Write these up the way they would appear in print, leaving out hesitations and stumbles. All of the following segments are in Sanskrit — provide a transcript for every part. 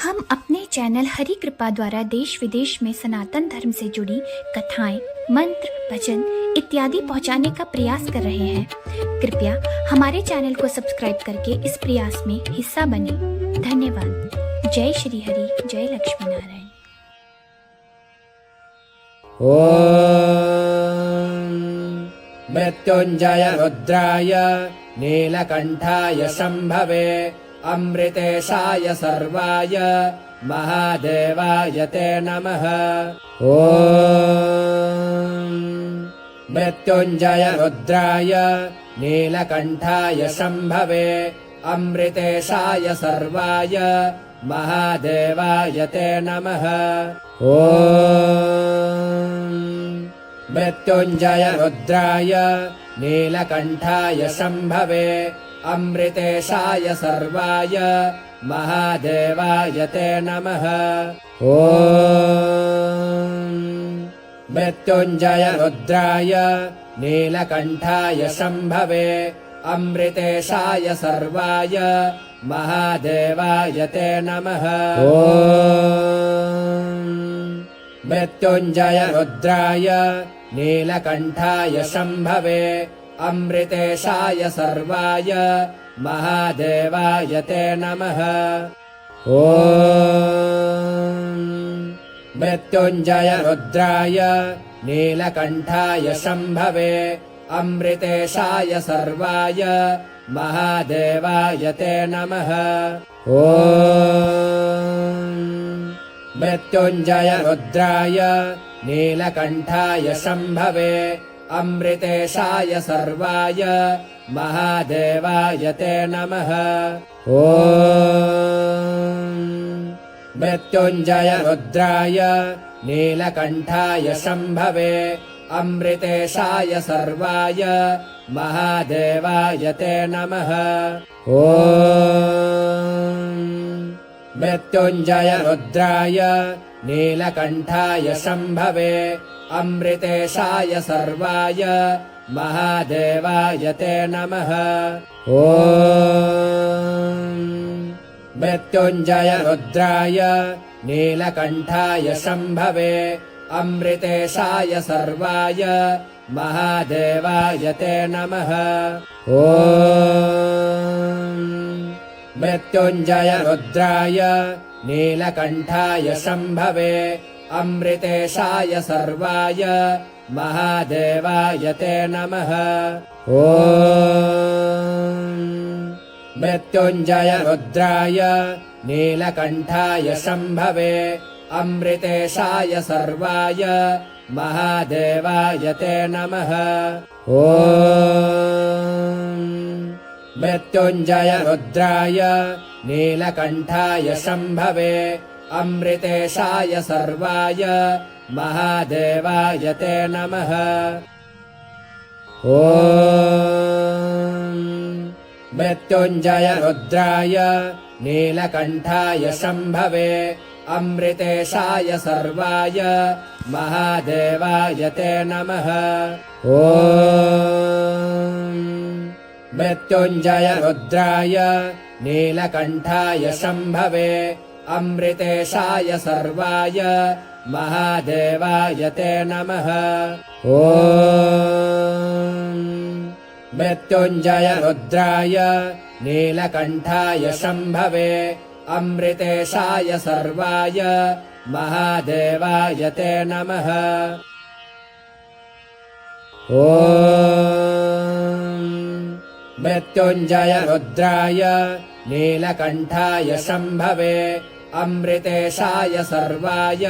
हम अपने चैनल हरि कृपा द्वारा देश विदेश में सनातन धर्म से जुड़ी कथाएं, मंत्र, भजन इत्यादि पहुंचाने का प्रयास कर रहे हैं। कृपया हमारे चैनल को सब्सक्राइब करके इस प्रयास में हिस्सा बने। धन्यवाद। जय श्री हरि, जय लक्ष्मी नारायण। ॐ मृत्युञ्जय रुद्राय नीलकण्ठाय शम्भवे अमृतेशाय सर्वाय महादेवाय ते नमः। ॐ मृत्युञ्जय रुद्राय नीलकण्ठाय शम्भवे अमृतेशाय सर्वाय महादेवाय ते नमः। ॐ मृत्युञ्जय रुद्राय नीलकण्ठाय शम्भवे अमृतेशाय सर्वाय महादेवाय ते नमः। ॐ मृत्युञ्जय रुद्राय नीलकण्ठाय शम्भवे अमृतेशाय सर्वाय महादेवाय ते नमः। ॐ मृत्युञ्जय रुद्राय नीलकण्ठाय शम्भवे अमृतेशाय सर्वाय महादेवाय ते नमः। ॐ मृत्युञ्जय रुद्राय नीलकण्ठाय शम्भवे अमृतेशाय सर्वाय महादेवाय ते नमः। ॐ मृत्युञ्जय रुद्राय नीलकण्ठाय शम्भवे अमृतेशाय सर्वाय महादेवाय ते नमः। ॐ मृत्युञ्जय रुद्राय नीलकण्ठाय शम्भवे अमृतेशाय सर्वाय महादेवाय ते नमः। ॐ मृत्युञ्जय रुद्राय नीलकण्ठाय शम्भवे अमृतेशाय सर्वाय महादेवाय ते नमः। ॐ मृत्युञ्जय रुद्राय नीलकण्ठाय शम्भवे अमृतेशाय सर्वाय महादेवाय ते नमः। ॐ मृत्युञ्जय रुद्राय नीलकण्ठाय शम्भवे अमृतेशाय सर्वाय महादेवाय ते नमः। ॐ मृत्युञ्जय रुद्राय नीलकण्ठाय शम्भवे अमृतेशाय सर्वाय महादेवाय ते नमः। ॐ मृत्युञ्जय रुद्राय नीलकण्ठाय शम्भवे अमृतेशाय सर्वाय महादेवाय ते नमः। ॐ मृत्युञ्जय रुद्राय नीलकण्ठाय शम्भवे अमृतेशाय सर्वाय महादेवाय ते नमः। ॐ मृत्युञ्जय रुद्राय नीलकण्ठाय शम्भवे अमृतेशाय सर्वाय महादेवाय ते नमः। ॐ मृत्युञ्जय रुद्राय नीलकण्ठाय शम्भवे अमृतेशाय सर्वाय महादेवाय ते नमः। ॐ मृत्युञ्जय रुद्राय नीलकण्ठाय शम्भवे अमृतेशाय सर्वाय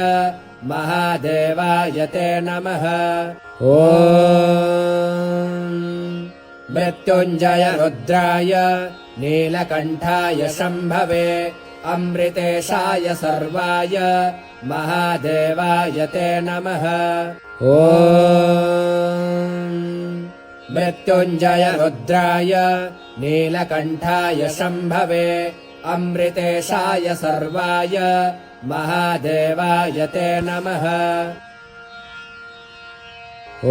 महादेवाय ते नमः। ॐ मृत्युञ्जय रुद्राय नीलकण्ठाय शम्भवे अमृतेशाय सर्वाय महादेवाय ते नमः। ॐ मृत्युञ्जय रुद्राय नीलकण्ठाय शम्भवे अमृतेशाय सर्वाय महादेवाय ते नमः। ॐ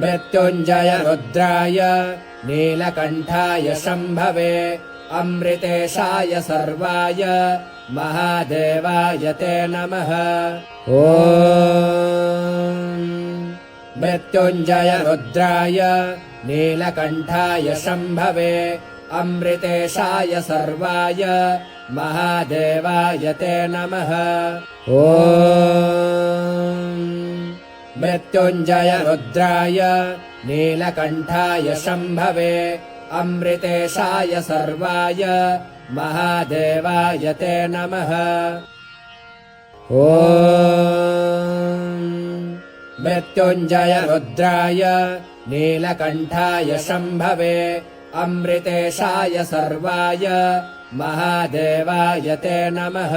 मृत्युञ्जय रुद्राय नीलकण्ठाय शम्भवे अमृतेशाय सर्वाय महादेवाय ते नमः ॐ मृत्युञ्जय रुद्राय नीलकण्ठाय शम्भवे अमृतेशाय सर्वाय महादेवाय ते नमः ॐ मृत्युञ्जय रुद्राय नीलकण्ठाय शम्भवे अमृतेशाय सर्वाय महादेवाय ते नमः ॐ मृत्युञ्जय रुद्राय नीलकण्ठाय शम्भवे अमृतेशाय सर्वाय महादेवाय ते नमः।